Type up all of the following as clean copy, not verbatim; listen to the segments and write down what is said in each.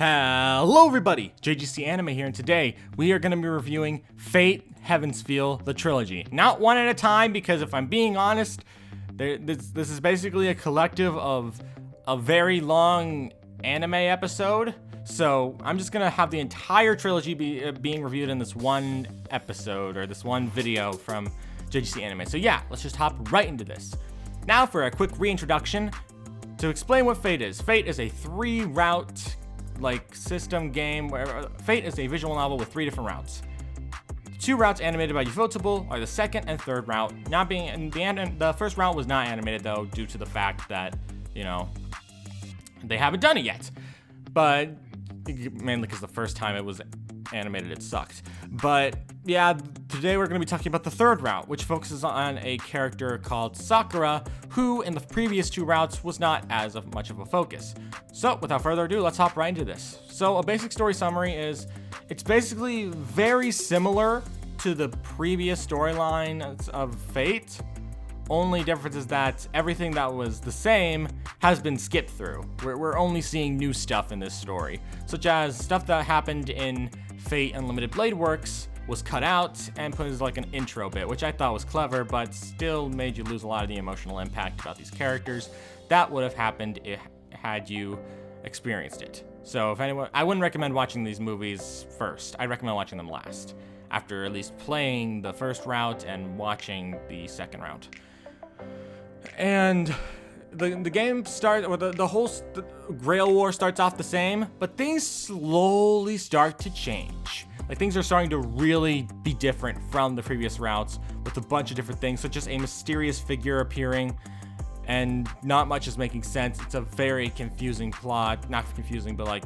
Hello everybody, JGC Anime here, and today we are going to be reviewing Fate Heaven's Feel, the trilogy. Not one at a time, because if I'm being honest, this is basically a collective of a very long anime episode. So I'm just going to have the entire trilogy being reviewed in this one episode, or this one video from JGC Anime. So yeah, let's just hop right into this. Now for a quick reintroduction to explain what Fate is. Fate is a 3-route system game where Fate is a visual novel with 3 different routes. 2 routes animated by Ufotable are the second and third route. The first route was not animated though, due to the fact that, you know, they haven't done it yet. But mainly because the first time it was animated, it sucked. But yeah, today we're going to be talking about the third route, which focuses on a character called Sakura, who in the previous 2 routes was not as much of a focus. So without further ado, let's hop right into this. So a basic story summary is, it's basically very similar to the previous storyline of Fate. Only difference is that everything that was the same has been skipped through. We're only seeing new stuff in this story, such as stuff that happened in Fate Unlimited Blade Works was cut out and put as like an intro bit, which I thought was clever, but still made you lose a lot of the emotional impact about these characters that would have happened had you experienced it. So I wouldn't recommend watching these movies first. I'd recommend watching them last, after at least playing the first route and watching the second route. And the game starts, or the whole Grail War starts off the same, but things slowly start to change. Like, things are starting to really be different from the previous routes, with a bunch of different things, such as a mysterious figure appearing, and not much is making sense. It's a very confusing plot. Not confusing, but like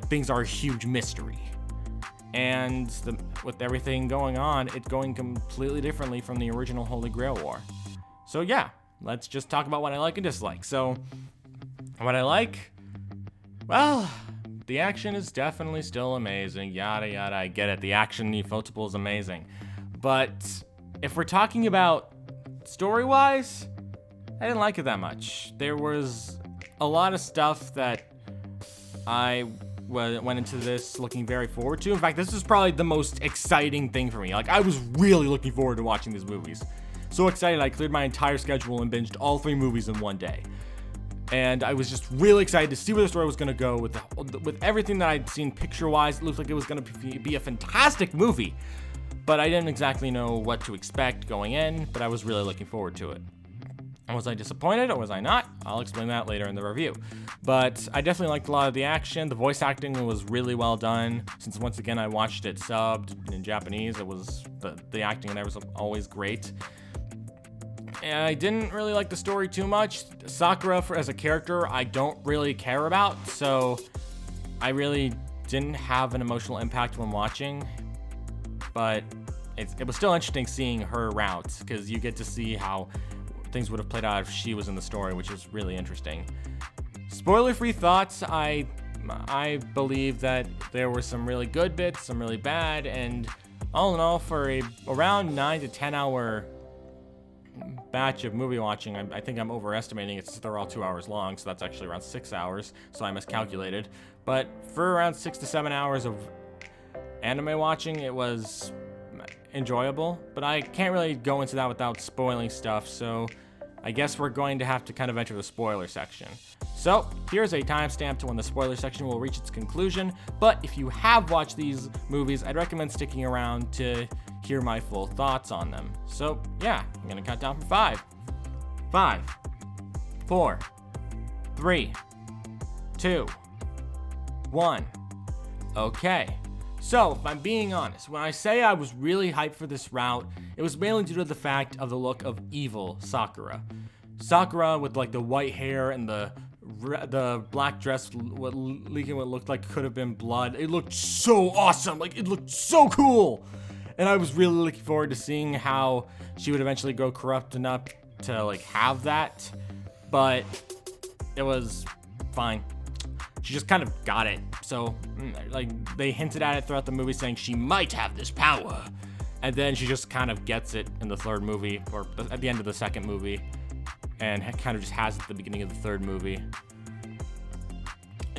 things are a huge mystery. And with everything going on, it's going completely differently from the original Holy Grail War. So yeah, let's just talk about what I like and dislike. So, what I like, well, the action is definitely still amazing, yada yada, I get it, the action, the Ufotable is amazing. But if we're talking about story-wise, I didn't like it that much. There was a lot of stuff that I went into this looking very forward to. In fact, this is probably the most exciting thing for me. Like, I was really looking forward to watching these movies. So excited, I cleared my entire schedule and binged all 3 movies in one day. And I was just really excited to see where the story was going to go. With everything that I'd seen picture-wise, it looked like it was going to be a fantastic movie. But I didn't exactly know what to expect going in, but I was really looking forward to it. And was I disappointed or was I not? I'll explain that later in the review. But I definitely liked a lot of the action. The voice acting was really well done. Since once again I watched it subbed in Japanese, it was the acting in there was always great. And I didn't really like the story too much. Sakura as a character, I don't really care about, so I really didn't have an emotional impact when watching. But it was still interesting seeing her route, because you get to see how things would have played out if she was in the story, which is really interesting. Spoiler-free thoughts, I believe that there were some really good bits, some really bad, and all in all, for a around 9 to 10 hour batch of movie watching, I think I'm overestimating it since they're all 2 hours long, so that's actually around 6 hours, so I miscalculated. But for around 6 to 7 hours of anime watching, it was enjoyable, but I can't really go into that without spoiling stuff, so I guess we're going to have to kind of enter the spoiler section. So here's a timestamp to when the spoiler section will reach its conclusion, but if you have watched these movies, I'd recommend sticking around to hear my full thoughts on them. So yeah, I'm gonna count down from 5, 4, 3, 2, 1. Okay. So, if I'm being honest, when I say I was really hyped for this route, it was mainly due to the fact of the look of evil Sakura. Sakura with like the white hair and the black dress, what looked like could have been blood. It looked so awesome, like it looked so cool. And I was really looking forward to seeing how she would eventually go corrupt enough to like have that, but it was fine. She just kind of got it. So, like, they hinted at it throughout the movie, saying she might have this power. And then she just kind of gets it in the third movie, or at the end of the second movie. And kind of just has it at the beginning of the third movie.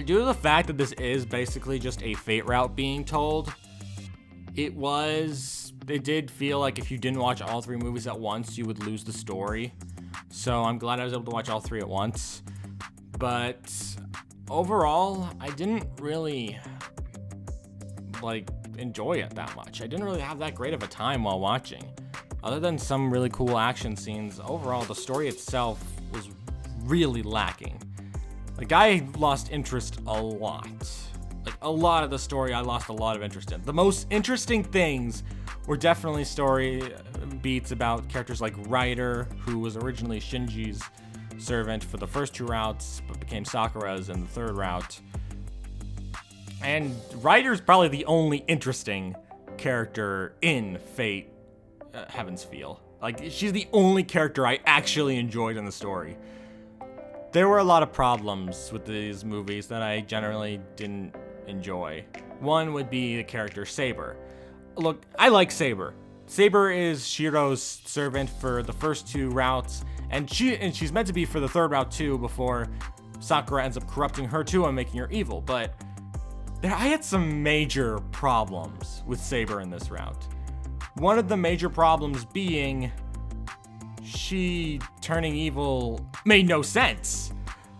due to the fact that this is basically just a Fate route being told, it did feel like if you didn't watch all 3 movies at once, you would lose the story. So I'm glad I was able to watch all 3 at once. But overall, I didn't really enjoy it that much. I didn't really have that great of a time while watching. Other than some really cool action scenes, overall the story itself was really lacking. I lost interest a lot. A lot of the story I lost a lot of interest in. The most interesting things were definitely story beats about characters like Ryder, who was originally Shinji's servant for the first 2 routes, but became Sakura's in the 3rd route. And Ryder's probably the only interesting character in Fate Heaven's Feel. She's the only character I actually enjoyed in the story. There were a lot of problems with these movies that I generally didn't enjoy. One would be the character Saber. Look, I like Saber. Saber is Shiro's servant for the first 2 routes, and she's meant to be for the 3rd route too, before Sakura ends up corrupting her too and making her evil. But I had some major problems with Saber in this route. One of the major problems being she turning evil made no sense.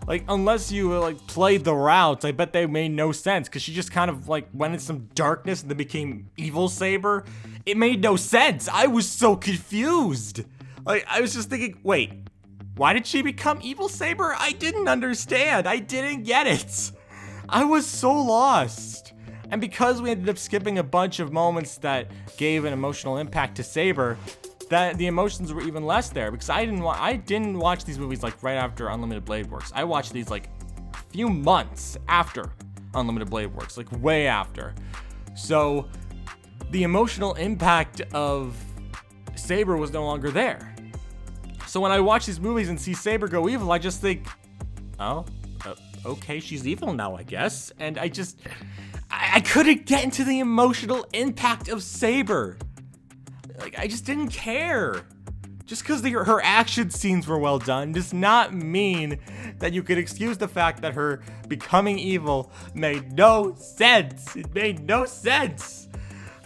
Unless you played the routes, I bet they made no sense, because she just kind of went in some darkness and then became evil Saber. It made no sense. I was so confused. I was just thinking, wait, why did she become evil Saber? I didn't understand. I didn't get it. I was so lost. And because we ended up skipping a bunch of moments that gave an emotional impact to Saber, that the emotions were even less there, because I didn't watch these movies right after Unlimited Blade Works. I watched these a few months after Unlimited Blade Works, way after. So the emotional impact of Saber was no longer there. So when I watch these movies and see Saber go evil, I just think, oh, okay, she's evil now, I guess. And I couldn't get into the emotional impact of Saber. I just didn't care. Just because her action scenes were well done does not mean that you could excuse the fact that her becoming evil made no sense. It made no sense.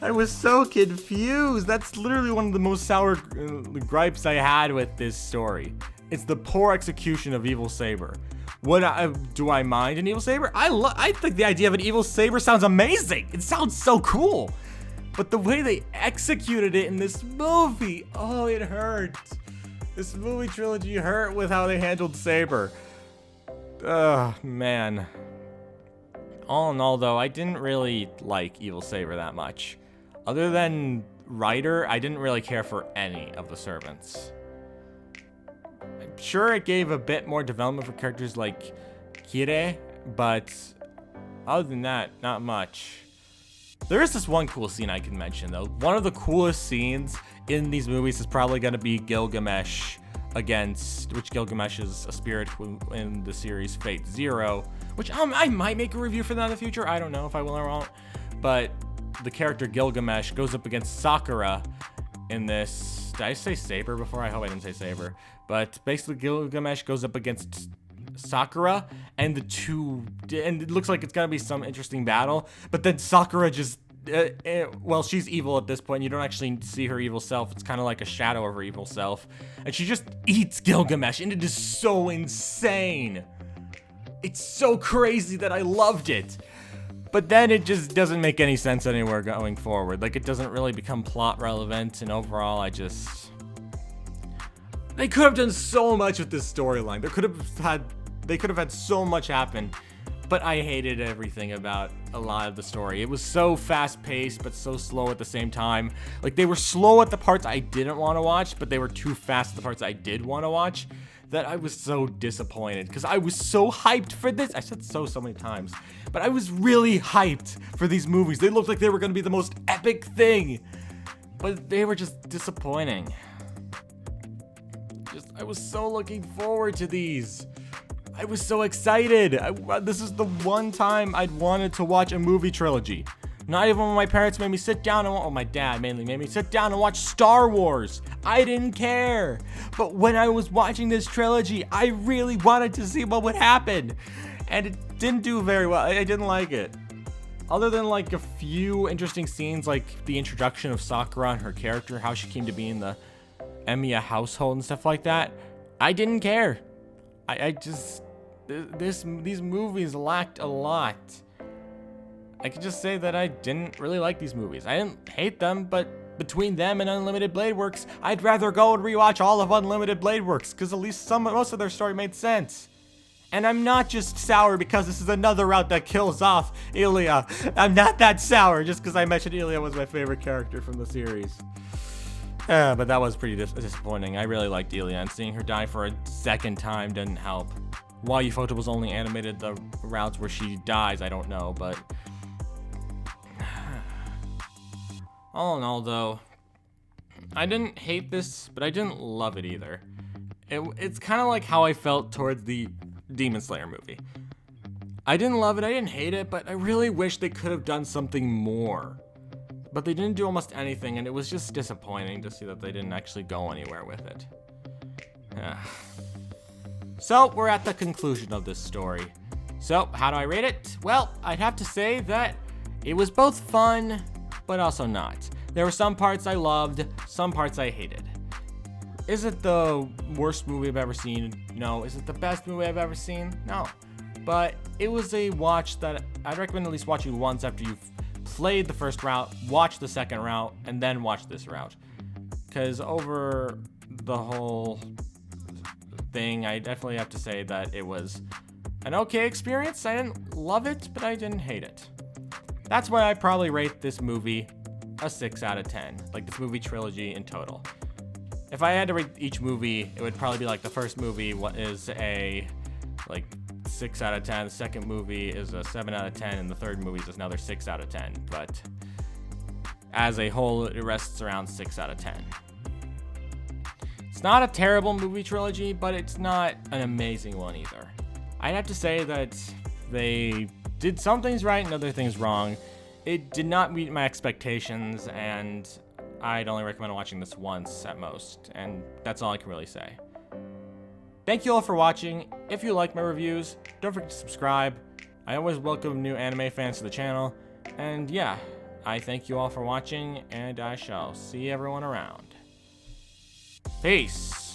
I was so confused. That's literally one of the most sour gripes I had with this story. It's the poor execution of Evil Saber. Do I mind an Evil Saber? I think the idea of an Evil Saber sounds amazing. It sounds so cool. But the way they executed it in this movie, oh, it hurt. This movie trilogy hurt with how they handled Saber. Ugh, man. All in all, though, I didn't really like Evil Saber that much. Other than Ryder, I didn't really care for any of the servants. I'm sure it gave a bit more development for characters like Kire, but other than that, not much. There is this one cool scene I can mention, though. One of the coolest scenes in these movies is probably going to be Gilgamesh which Gilgamesh is a spirit in the series Fate Zero, which I might make a review for that in the future. I don't know if I will or won't. But the character Gilgamesh goes up against Sakura in this. Did I say Saber before? I hope I didn't say Saber. But basically, Gilgamesh goes up against Sakura, and it looks like it's gonna be some interesting battle, but then Sakura just she's evil at this point. You don't actually see her evil self. It's kind of like a shadow of her evil self, and she just eats Gilgamesh, and it is so insane. It's so crazy that I loved it, but then it just doesn't make any sense anywhere going forward. It doesn't really become plot relevant, and overall they could have done so much with this storyline. They could have had so much happen, but I hated everything about a lot of the story. It was so fast-paced, but so slow at the same time. They were slow at the parts I didn't want to watch, but they were too fast at the parts I did want to watch, that I was so disappointed, because I was so hyped for this. I said so many times, but I was really hyped for these movies. They looked like they were going to be the most epic thing, but they were just disappointing. I was so looking forward to these. I was so excited. This is the one time I'd wanted to watch a movie trilogy. Not even when my parents made me sit down my dad mainly made me sit down and watch Star Wars. I didn't care. But when I was watching this trilogy, I really wanted to see what would happen. and it didn't do very well. I didn't like it. Other than like a few interesting scenes, like the introduction of Sakura and her character, how she came to be in the Emiya household and stuff like that, I didn't care. These movies lacked a lot. I could just say that I didn't really like these movies. I didn't hate them, but between them and Unlimited Blade Works, I'd rather go and rewatch all of Unlimited Blade Works, because at least most of their story made sense. And I'm not just sour because this is another route that kills off Ilya. I'm not that sour just because I mentioned Ilya was my favorite character from the series. But that was pretty disappointing. I really liked Ilya, and seeing her die for a second time didn't help. Why Ufotable was only animated the routes where she dies, I don't know, but... all in all, though, I didn't hate this, but I didn't love it either. It's kind of like how I felt towards the Demon Slayer movie. I didn't love it, I didn't hate it, but I really wish they could have done something more. But they didn't do almost anything, and it was just disappointing to see that they didn't actually go anywhere with it. So, we're at the conclusion of this story. So, how do I rate it? Well, I'd have to say that it was both fun, but also not. There were some parts I loved, some parts I hated. Is it the worst movie I've ever seen? No. Is it the best movie I've ever seen? No. But it was a watch that I'd recommend at least watching once after you've played the first route, watch the second route, and then watch this route. Because over the whole thing, I definitely have to say that it was an okay experience. I didn't love it, but I didn't hate it. That's why I probably rate this movie a 6 out of 10, like this movie trilogy in total. If I had to rate each movie, it would probably be like the first movie is a 6 out of 10, the second movie is a 7 out of 10, and the third movie is another 6 out of 10. But as a whole, it rests around 6 out of 10. It's not a terrible movie trilogy, but it's not an amazing one either. I'd have to say that they did some things right and other things wrong. It did not meet my expectations, and I'd only recommend watching this once at most, and that's all I can really say. Thank you all for watching. If you like my reviews, don't forget to subscribe. I always welcome new anime fans to the channel. And yeah, I thank you all for watching, and I shall see everyone around. Peace.